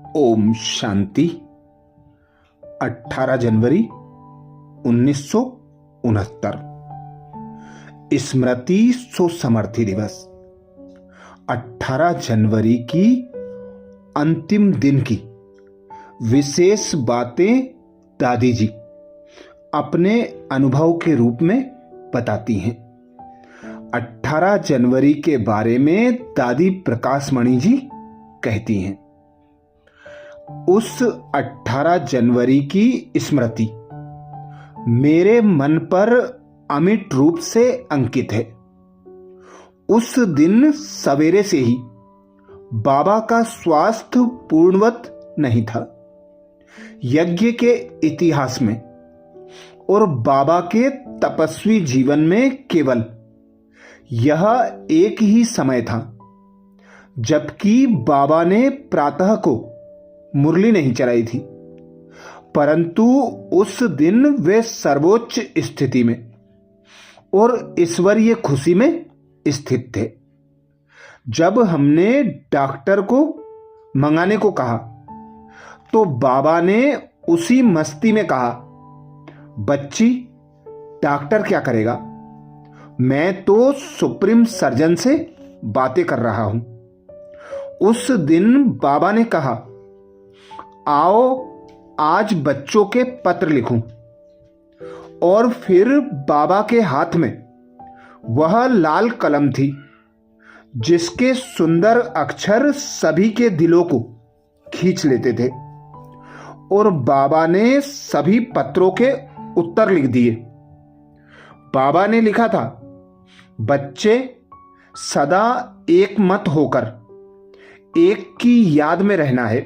ओम शांति। 18 जनवरी 1969 स्मृति सुसमर्थि दिवस। 18 जनवरी की अंतिम दिन की विशेष बातें दादी जी अपने अनुभव के रूप में बताती हैं। 18 जनवरी के बारे में दादी प्रकाशमणि जी कहती हैं, उस 18 जनवरी की स्मृति मेरे मन पर अमिट रूप से अंकित है। उस दिन सवेरे से ही बाबा का स्वास्थ्य पूर्णवत नहीं था। यज्ञ के इतिहास में और बाबा के तपस्वी जीवन में केवल यह एक ही समय था जबकि बाबा ने प्रातः को मुरली नहीं चलाई थी, परंतु उस दिन वे सर्वोच्च स्थिति में और ईश्वरीय खुशी में स्थित थे। जब हमने डॉक्टर को मंगाने को कहा तो बाबा ने उसी मस्ती में कहा, बच्ची डॉक्टर क्या करेगा, मैं तो सुप्रीम सर्जन से बातें कर रहा हूं। उस दिन बाबा ने कहा, आओ आज बच्चों के पत्र लिखूं। और फिर बाबा के हाथ में वह लाल कलम थी जिसके सुंदर अक्षर सभी के दिलों को खींच लेते थे, और बाबा ने सभी पत्रों के उत्तर लिख दिए। बाबा ने लिखा था, बच्चे सदा एक मत होकर एक की याद में रहना है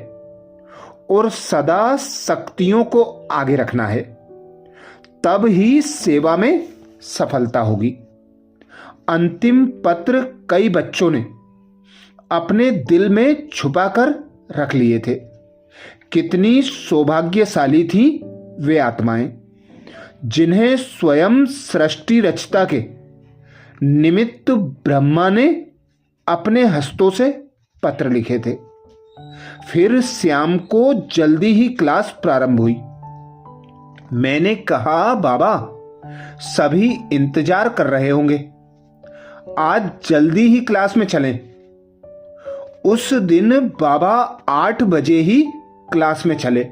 और सदा शक्तियों को आगे रखना है, तब ही सेवा में सफलता होगी। अंतिम पत्र कई बच्चों ने अपने दिल में छुपाकर रख लिए थे। कितनी सौभाग्यशाली थी वे आत्माएं जिन्हें स्वयं सृष्टि रचता के निमित्त ब्रह्मा ने अपने हस्तों से पत्र लिखे थे। फिर शाम को जल्दी ही क्लास प्रारंभ हुई। मैंने कहा, बाबा सभी इंतजार कर रहे होंगे, आज जल्दी ही क्लास में चलें। उस दिन बाबा 8 बजे ही क्लास में चले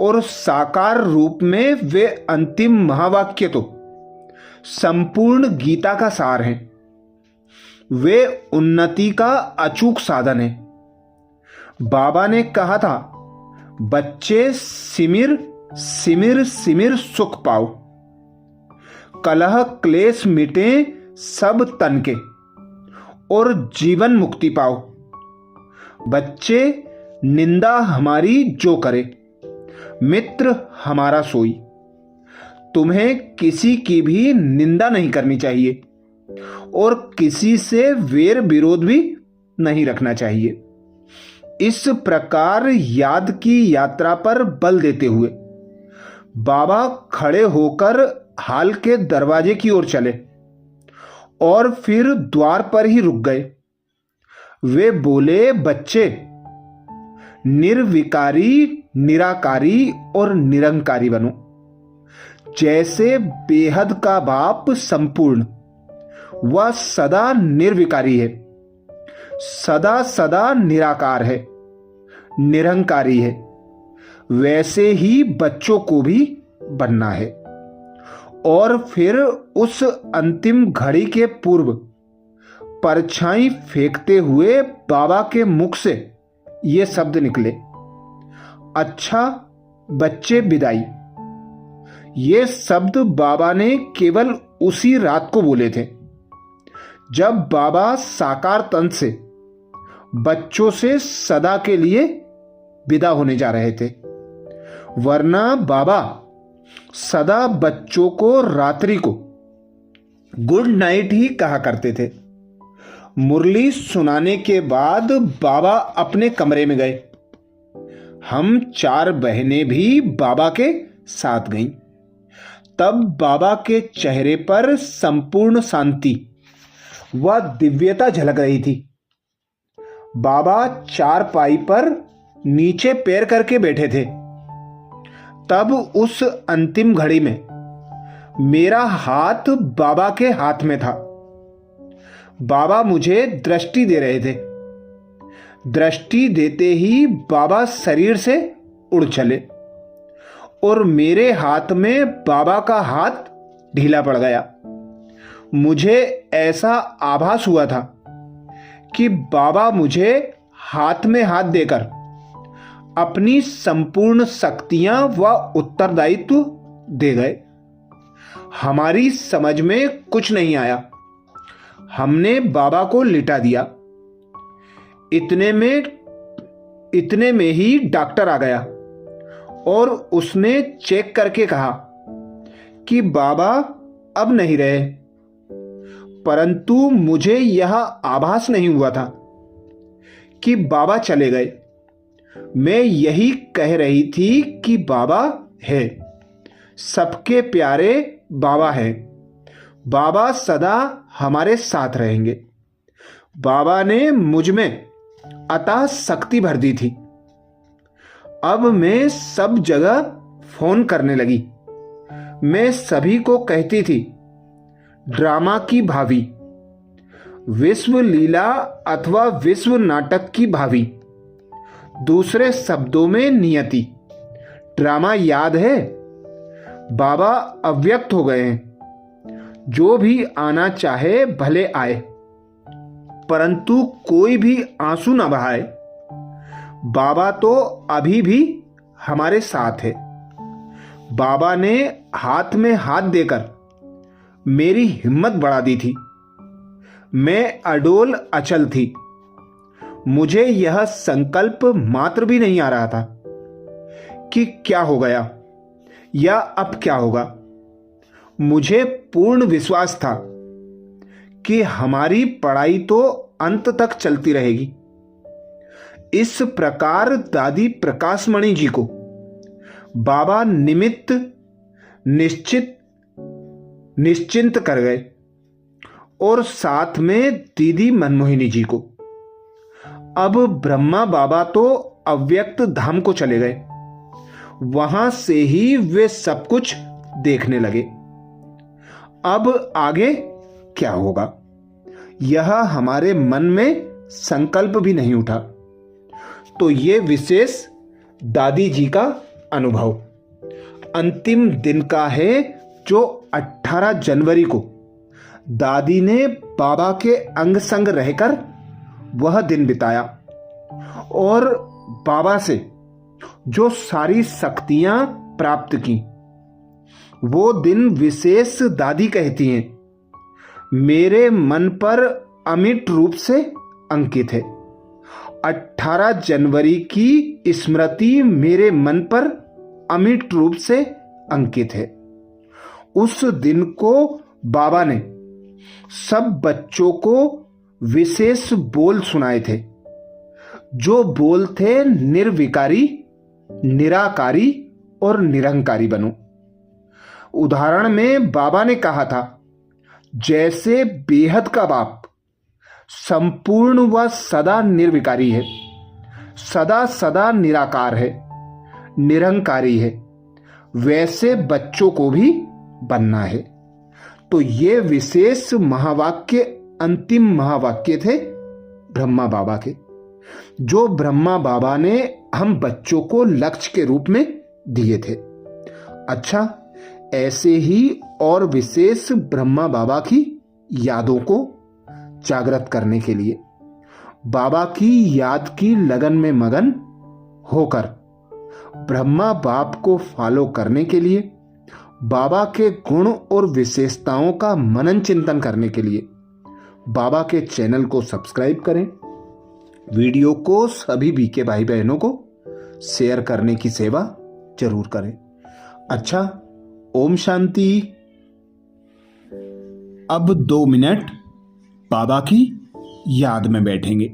और साकार रूप में वे अंतिम महावाक्य तो संपूर्ण गीता का सार हैं। वे उन्नति का अचूक साधन है। बाबा ने कहा था, बच्चे सिमिर सिमिर सिमिर सुख पाओ, कलह क्लेश मिटे सब तन के और जीवन मुक्ति पाओ। बच्चे निंदा हमारी जो करे, मित्र हमारा सोई। तुम्हें किसी की भी निंदा नहीं करनी चाहिए और किसी से वैर विरोध भी नहीं रखना चाहिए। इस प्रकार याद की यात्रा पर बल देते हुए बाबा खड़े होकर हाल के दरवाजे की ओर चले और फिर द्वार पर ही रुक गए। वे बोले, बच्चे निर्विकारी, निराकारी और निरंकारी बनो। जैसे बेहद का बाप संपूर्ण वह सदा निर्विकारी है, सदा सदा निराकार है, निरंकारी है, वैसे ही बच्चों को भी बनना है। और फिर उस अंतिम घड़ी के पूर्व परछाई फेंकते हुए बाबा के मुख से ये शब्द निकले, अच्छा बच्चे विदाई। ये शब्द बाबा ने केवल उसी रात को बोले थे जब बाबा साकार तन से बच्चों से सदा के लिए विदा होने जा रहे थे। वरना बाबा सदा बच्चों को रात्रि को गुड नाइट ही कहा करते थे। मुरली सुनाने के बाद बाबा अपने कमरे में गए। हम 4 बहनें भी बाबा के साथ गईं। तब बाबा के चेहरे पर संपूर्ण शांति व दिव्यता झलक रही थी। बाबा चारपाई पर नीचे पैर करके बैठे थे। तब उस अंतिम घड़ी में मेरा हाथ बाबा के हाथ में था। बाबा मुझे दृष्टि दे रहे थे। दृष्टि देते ही बाबा शरीर से उड़ चले और मेरे हाथ में बाबा का हाथ ढीला पड़ गया। मुझे ऐसा आभास हुआ था कि बाबा मुझे हाथ में हाथ देकर अपनी संपूर्ण शक्तियां व उत्तरदायित्व दे गए। हमारी समझ में कुछ नहीं आया। हमने बाबा को लिटा दिया। इतने में ही डॉक्टर आ गया और उसने चेक करके कहा कि बाबा अब नहीं रहे। परंतु मुझे यह आभास नहीं हुआ था कि बाबा चले गए। मैं यही कह रही थी कि बाबा है, सबके प्यारे बाबा है। बाबा सदा हमारे साथ रहेंगे। बाबा ने मुझ में अतः शक्ति भर दी थी। अब मैं सब जगह फोन करने लगी। मैं सभी को कहती थी ड्रामा की भावी, विश्व लीला अथवा विश्व नाटक की भावी, दूसरे शब्दों में नियति। ड्रामा याद है? बाबा अव्यक्त हो गए हैं। जो भी आना चाहे भले आए, परंतु कोई भी आंसू न बहाए। बाबा तो अभी भी हमारे साथ है। बाबा ने हाथ में हाथ देकर मेरी हिम्मत बढ़ा दी थी। मैं अडोल अचल थी। मुझे यह संकल्प मात्र भी नहीं आ रहा था कि क्या हो गया या अब क्या होगा। मुझे पूर्ण विश्वास था कि हमारी पढ़ाई तो अंत तक चलती रहेगी। इस प्रकार दादी प्रकाशमणि जी को बाबा निश्चिंत कर गए और साथ में दीदी मनमोहिनी जी को। अब ब्रह्मा बाबा तो अव्यक्त धाम को चले गए। वहां से ही वे सब कुछ देखने लगे। अब आगे क्या होगा, यह हमारे मन में संकल्प भी नहीं उठा। तो ये विशेष दादी जी का अनुभव अंतिम दिन का है, जो 18 जनवरी को दादी ने बाबा के अंग संग रहकर वह दिन बिताया और बाबा से जो सारी शक्तियां प्राप्त की। वो दिन विशेष दादी कहती हैं मेरे मन पर अमिट रूप से अंकित है। 18 जनवरी की स्मृति मेरे मन पर अमिट रूप से अंकित है। उस दिन को बाबा ने सब बच्चों को विशेष बोल सुनाए थे। जो बोल थे निर्विकारी, निराकारी और निरंकारी बनो। उदाहरण में बाबा ने कहा था, जैसे बेहद का बाप संपूर्ण व सदा निर्विकारी है, सदा सदा निराकार है, निरंकारी है, वैसे बच्चों को भी बनना है। तो ये विशेष महावाक्य अंतिम महावाक्य थे ब्रह्मा बाबा के, जो ब्रह्मा बाबा ने हम बच्चों को लक्ष्य के रूप में दिए थे। अच्छा, ऐसे ही और विशेष ब्रह्मा बाबा की यादों को जागृत करने के लिए, बाबा की याद की लगन में मगन होकर, ब्रह्मा बाप को फॉलो करने के लिए, बाबा के गुण और विशेषताओं का मनन चिंतन करने के लिए बाबा के चैनल को सब्सक्राइब करें। वीडियो को सभी बीके भाई बहनों को शेयर करने की सेवा जरूर करें। अच्छा, ओम शांति। अब 2 मिनट बाबा की याद में बैठेंगे।